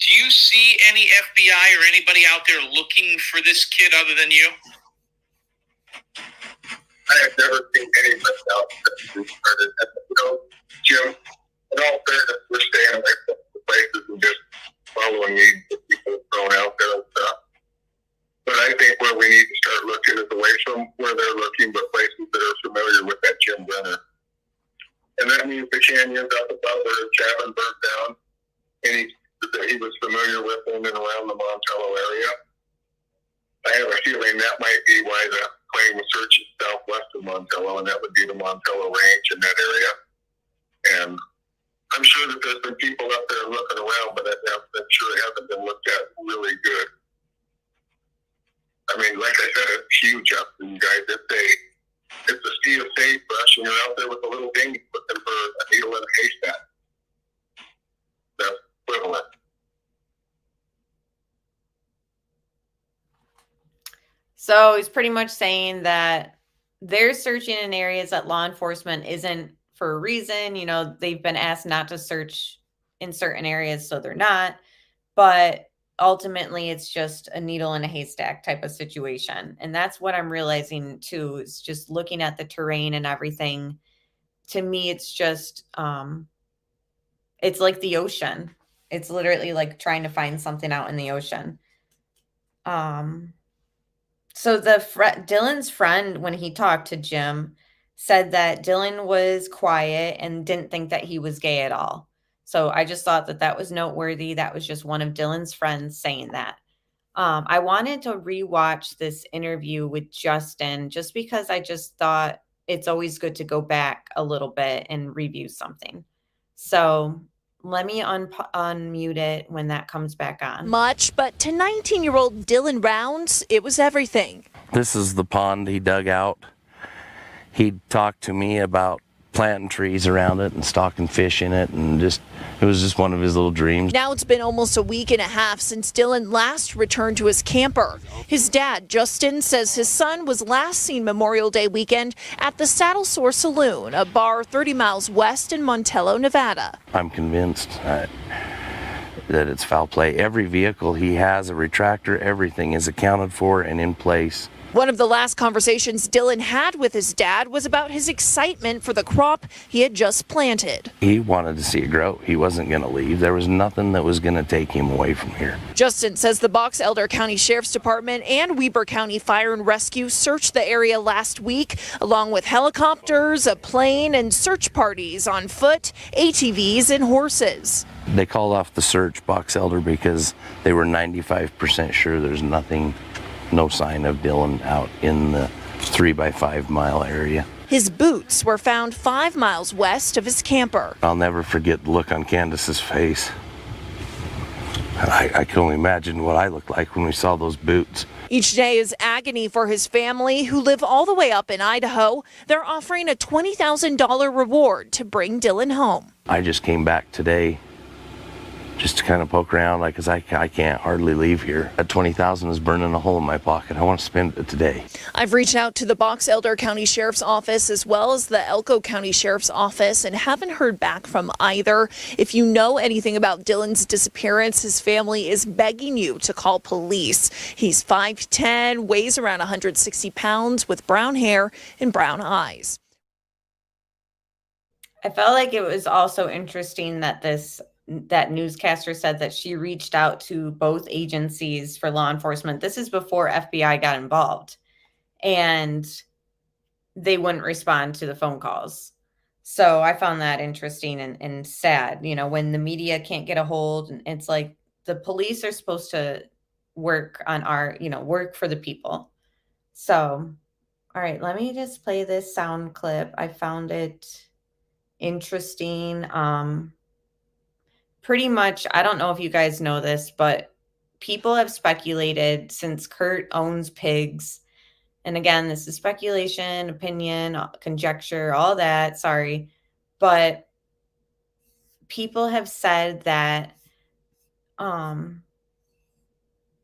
Do you see any FBI or anybody out there looking for this kid other than you? I have never seen anybody out there. You know, Jim, in all fairness, we're staying away from the places and just following leads that people have thrown out there and stuff. But I think where we need to start looking is away from where they're looking, but places that are familiar with that Jim Brenner. And that means the canyons up above where Chavinburg down, and he was familiar with them and around the Montello area. I have a feeling that might be why the plane was searching southwest of Montello, and that would be the Montello Range in that area. And there's been people out there looking around, but I'm sure it hasn't been looked at really good. I mean, like I said, it's huge up to you guys. It's a sea of sagebrush, and you're out there with a little dinghy looking for a needle in a haystack. That's equivalent. So he's pretty much saying that they're searching in areas that law enforcement isn't for a reason. You know, they've been asked not to search in certain areas, so they're not. But ultimately, it's just a needle in a haystack type of situation. And that's what I'm realizing, too, is just looking at the terrain and everything. To me, it's just, it's like the ocean. It's literally like trying to find something out in the ocean. So Dylan's friend, when he talked to Jim, said that Dylan was quiet and didn't think that he was gay at all. So I just thought that that was noteworthy. That was just one of Dylan's friends saying that. I wanted to rewatch this interview with Justin just because I just thought it's always good to go back a little bit and review something. So let me unmute it when that comes back on. Much, but to 19-year-old Dylan Rounds, it was everything. This is the pond he dug out. He talked to me about planting trees around it and stocking fish in it, and it was just one of his little dreams. Now it's been almost a week and a half since Dylan last returned to his camper. His dad, Justin, says his son was last seen Memorial Day weekend at the Saddle Sore Saloon, a bar 30 miles west in Montello, Nevada. I'm convinced that it's foul play. Every vehicle he has, a retractor, everything is accounted for and in place. One of the last conversations Dylan had with his dad was about his excitement for the crop he had just planted. He wanted to see it grow. He wasn't going to leave. There was nothing that was going to take him away from here. Justin says the Box Elder County Sheriff's Department and Weber County Fire and Rescue searched the area last week, along with helicopters, a plane, and search parties on foot, ATVs, and horses. They called off the search, Box Elder, because they were 95% sure there's no sign of Dylan out in the 3 by 5 mile area. His boots were found 5 miles west of his camper. I'll never forget the look on Candace's face. I can only imagine what I looked like when we saw those boots. Each day is agony for his family, who live all the way up in Idaho. They're offering a $20,000 reward to bring Dylan home. I just came back today just to kind of poke around, because I can't hardly leave here. That $20,000 is burning a hole in my pocket. I want to spend it today. I've reached out to the Box Elder County Sheriff's Office as well as the Elko County Sheriff's Office and haven't heard back from either. If you know anything about Dylan's disappearance, his family is begging you to call police. He's 5'10", weighs around 160 pounds, with brown hair and brown eyes. I felt like it was also interesting that that newscaster said that she reached out to both agencies for law enforcement. This is before FBI got involved, and they wouldn't respond to the phone calls. So I found that interesting and sad. You know, when the media can't get a hold, and it's like the police are supposed to work on work for the people. So, all right, let me just play this sound clip. I found it interesting. Pretty much, I don't know if you guys know this, but people have speculated since Kurt owns pigs. And again, this is speculation, opinion, conjecture, all that. Sorry. But people have said that,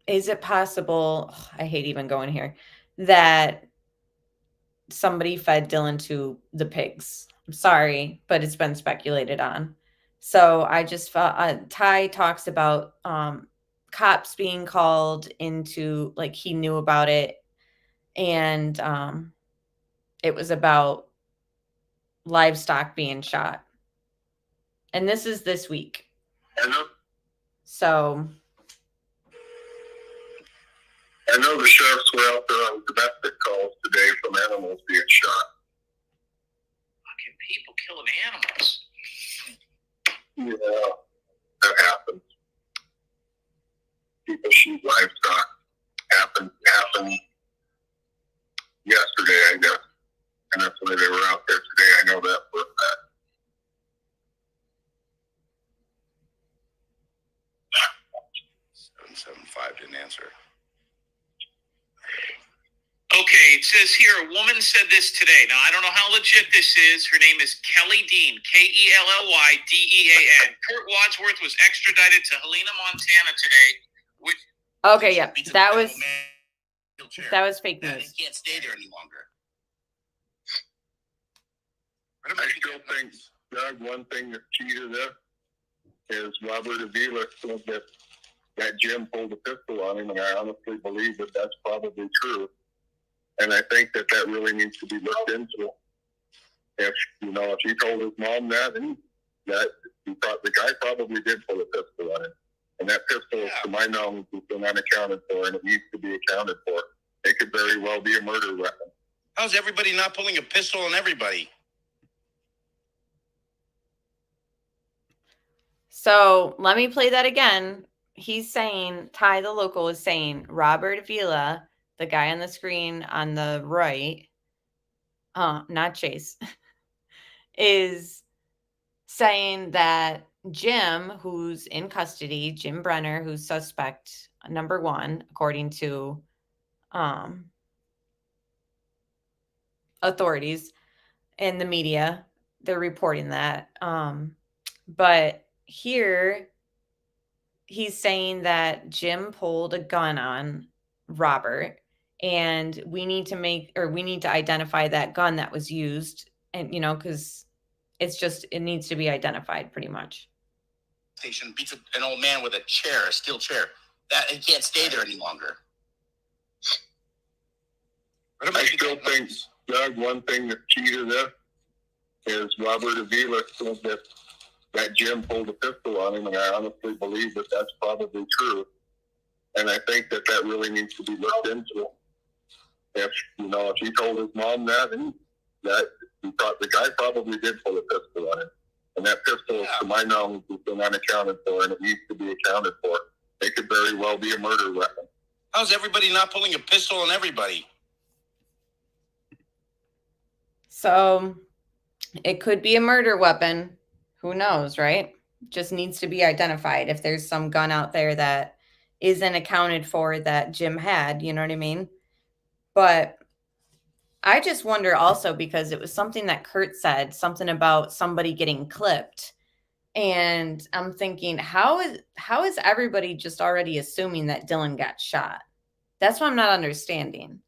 is it possible, I hate even going here, that somebody fed Dylan to the pigs? I'm sorry, but it's been speculated on. So I just felt Ty talks about cops being called into, like, he knew about it, and it was about livestock being shot. And this is this week. So I know the sheriffs were out there on domestic calls today from animals being shot. Fucking people killing animals. Yeah, that happens. People shoot livestock. Happened yesterday, I guess. And that's why they were out there today. I know that for a fact. 775 didn't answer. Okay, it says here a woman said this today. Now, I don't know how legit this is. Her name is Kelly Dean, Kellydeen. Kurt Wadsworth was extradited to Helena, Montana today. Which Okay, yeah, that was fake news. He can't stay there any longer. I still think, Doug, one thing that's key to this is Robert Avila said that Jim pulled a pistol on him, and I honestly believe that that's probably true. And I think that really needs to be looked into. If he told his mom that, and that he thought the guy probably did pull a pistol on him. And that pistol, to my knowledge, has been unaccounted for, and it needs to be accounted for. It could very well be a murder weapon. How's everybody not pulling a pistol on everybody? So let me play that again. He's saying, Ty the local is saying, Robert Avila, the guy on the screen on the right, not Chase, is saying that Jim, who's in custody, Jim Brenner, who's suspect number 1, according to authorities in the media, they're reporting that. But here, he's saying that Jim pulled a gun on Robert, and we need to identify that gun that was used, and because it needs to be identified pretty much. Station beats an old man with a steel chair. That he can't stay there any longer. I still think, Doug, one thing that's key to this is Robert Avila said that Jim pulled a pistol on him, and I honestly believe that that's probably true. And I think that really needs to be looked into. If he told his mom that, and that he thought the guy probably did pull a pistol on him. And that pistol, to my knowledge, has been unaccounted for, and it needs to be accounted for. It could very well be a murder weapon. How's everybody not pulling a pistol on everybody? So it could be a murder weapon. Who knows, right? Just needs to be identified. If there's some gun out there that isn't accounted for that Jim had, you know what I mean? But I just wonder also, because it was something that Kurt said, something about somebody getting clipped. And I'm thinking, how is everybody just already assuming that Dylan got shot? That's what I'm not understanding.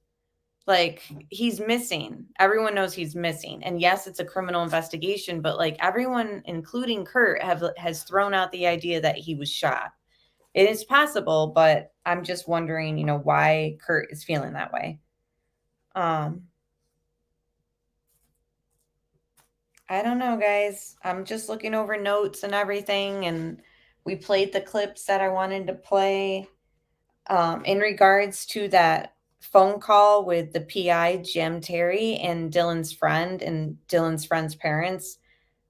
Like, he's missing. Everyone knows he's missing. And yes, it's a criminal investigation, but like everyone, including Kurt, has thrown out the idea that he was shot. It is possible, but I'm just wondering, why Kurt is feeling that way. I don't know, guys. I'm just looking over notes and everything, and we played the clips that I wanted to play. In regards to that phone call with the PI, Jim Terry, and Dylan's friend and Dylan's friend's parents,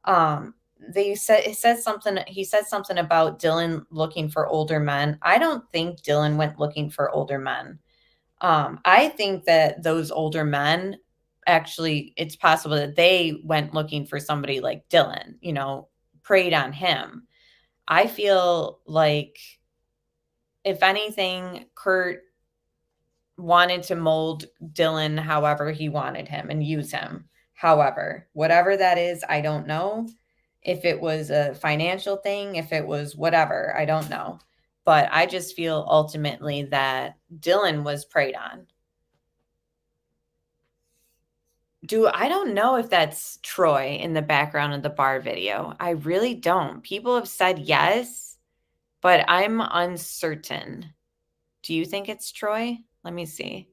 he said something about Dylan looking for older men. I don't think Dylan went looking for older men. I think that those older men, actually, it's possible that they went looking for somebody like Dylan, preyed on him. I feel like, if anything, Kurt wanted to mold Dylan however he wanted him and use him. However, whatever that is, I don't know. If it was a financial thing, if it was whatever, I don't know. But I just feel ultimately that Dylan was preyed on. I don't know if that's Troy in the background of the bar video. I really don't. People have said yes, but I'm uncertain. Do you think it's Troy? Let me see.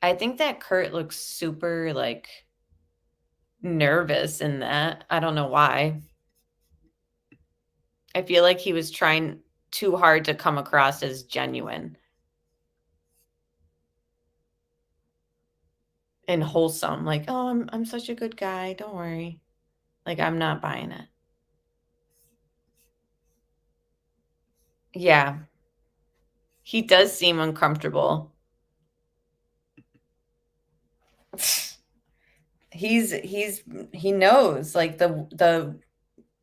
I think that Kurt looks super nervous in that. I don't know why. I feel like he was trying too hard to come across as genuine and wholesome. Like, oh, I'm such a good guy. Don't worry. Like, I'm not buying it. Yeah. He does seem uncomfortable. He knows, like, the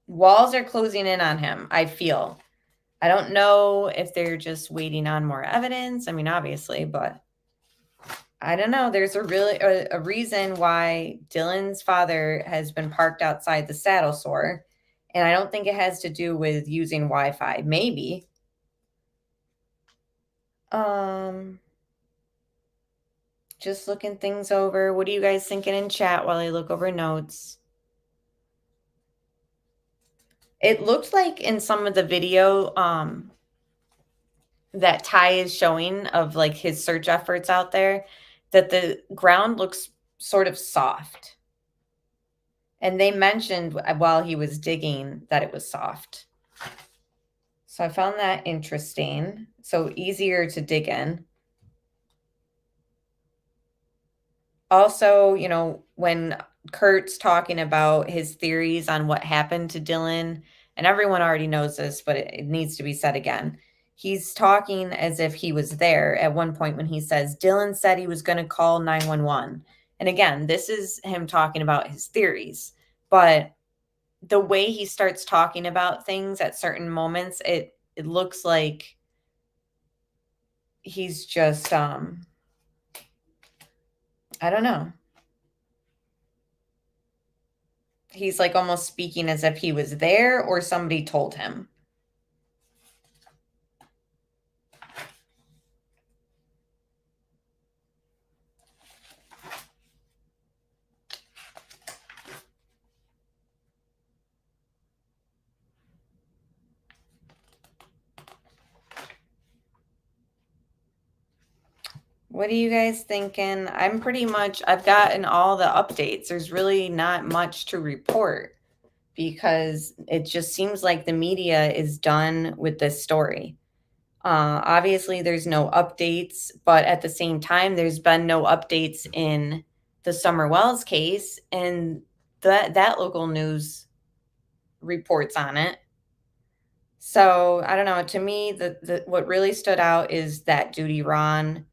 walls are closing in on him, I feel. I don't know if they're just waiting on more evidence. I mean, obviously, but I don't know. There's a reason why Dylan's father has been parked outside the saddle store. And I don't think it has to do with using Wi-Fi. Maybe. Just looking things over. What are you guys thinking in chat while I look over notes? It looked like in some of the video that Ty is showing of like his search efforts out there, that the ground looks sort of soft. And they mentioned while he was digging that it was soft. So I found that interesting. So easier to dig in. Also, you know, when Kurt's talking about his theories on what happened to Dylan, and everyone already knows this, but it needs to be said again. He's talking as if he was there at one point when he says, Dylan said he was going to call 911. And again, this is him talking about his theories. But the way he starts talking about things at certain moments, it looks like he's just, I don't know. He's like almost speaking as if he was there or somebody told him. What are you guys thinking? I'm pretty much, I've gotten all the updates. There's really not much to report because it just seems like the media is done with this story. Obviously, there's no updates, but at the same time, there's been no updates in the Summer Wells case, and that local news reports on it. So I don't know. To me, what really stood out is that Judy Ron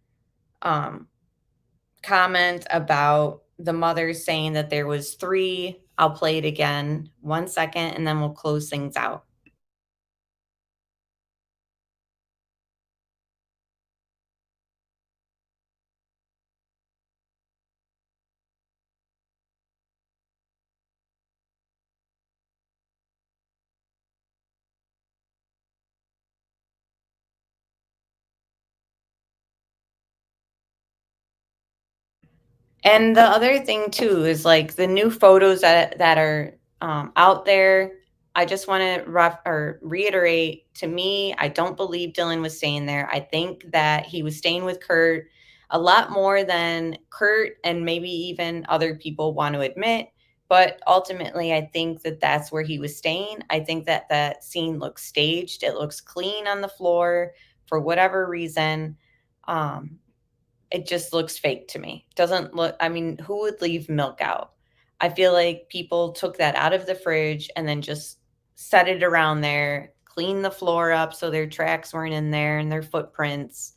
comment about the mother saying that there was 3. I'll play it again 1 second, and then we'll close things out. And the other thing too is like the new photos that are out there. I just want to reiterate, to me, I don't believe Dylan was staying there. I think that he was staying with Kurt a lot more than Kurt and maybe even other people want to admit. But ultimately, I think that that's where he was staying. I think that that scene looks staged. It looks clean on the floor for whatever reason. It just looks fake to me. Doesn't look, I mean, who would leave milk out? I feel like people took that out of the fridge and then just set it around there, cleaned the floor up so their tracks weren't in there and their footprints.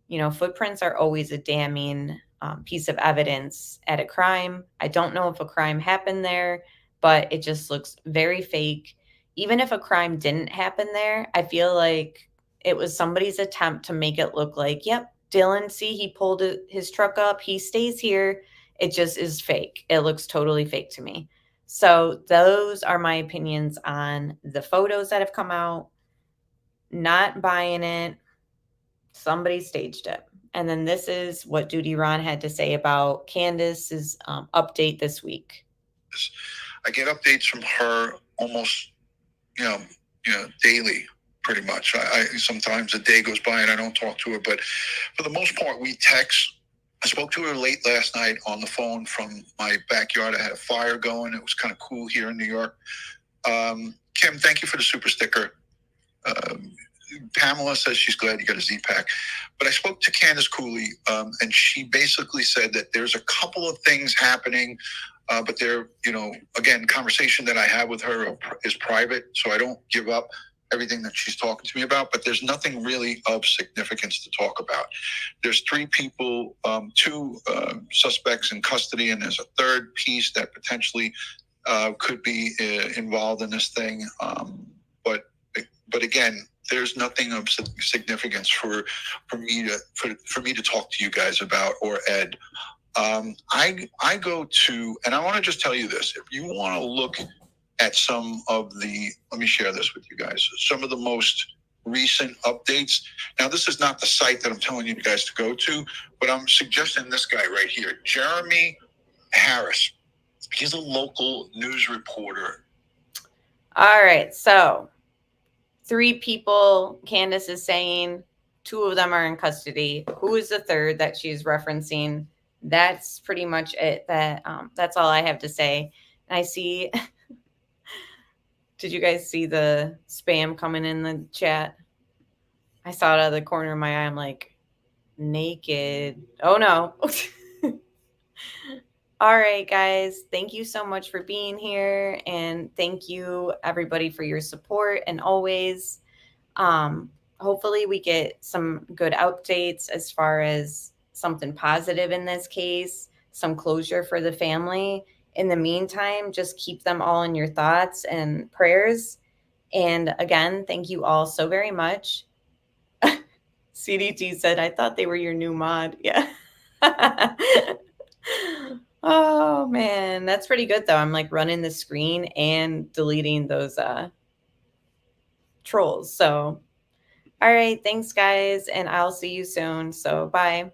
You know, footprints are always a damning piece of evidence at a crime. I don't know if a crime happened there, but it just looks very fake. Even if a crime didn't happen there, I feel like it was somebody's attempt to make it look like, yep, Dylan, see, he pulled his truck up. He stays here. It just is fake. It looks totally fake to me. So those are my opinions on the photos that have come out. Not buying it. Somebody staged it. And then this is what Judy Ron had to say about Candace's update this week. I get updates from her almost, daily. Pretty much. I sometimes a day goes by and I don't talk to her, but for the most part, we text. I spoke to her late last night on the phone from my backyard. I had a fire going. It was kind of cool here in New York. Kim, thank you for the super sticker. Pamela says she's glad you got a Z-Pack. But I spoke to Candace Cooley, and she basically said that there's a couple of things happening, but they're, again, conversation that I have with her is private, so I don't give up everything that she's talking to me about, but there's nothing really of significance to talk about. There's 3 people, 2 suspects in custody, and there's a third piece that potentially could be involved in this thing. But again, there's nothing of significance for me to talk to you guys about, or Ed. I go to, and I want to just tell you this: if you want to look at some of the, let me share this with you guys, some of the most recent updates. Now, this is not the site that I'm telling you guys to go to, but I'm suggesting this guy right here, Jeremy Harris. He's a local news reporter. All right, so 3 people, Candace is saying, 2 of them are in custody. Who is the third that she's referencing? That's pretty much it. That's all I have to say. And I see, did you guys see the spam coming in the chat? I saw it out of the corner of my eye. I'm like, naked. Oh no. All right, guys. Thank you so much for being here. And thank you, everybody, for your support. And always, hopefully we get some good updates as far as something positive in this case, some closure for the family. In the meantime, just keep them all in your thoughts and prayers. And again, thank you all so very much. CDT said, I thought they were your new mod. Yeah. Oh man, that's pretty good though. I'm like running the screen and deleting those trolls. So all right, thanks guys, and I'll see you soon. So bye.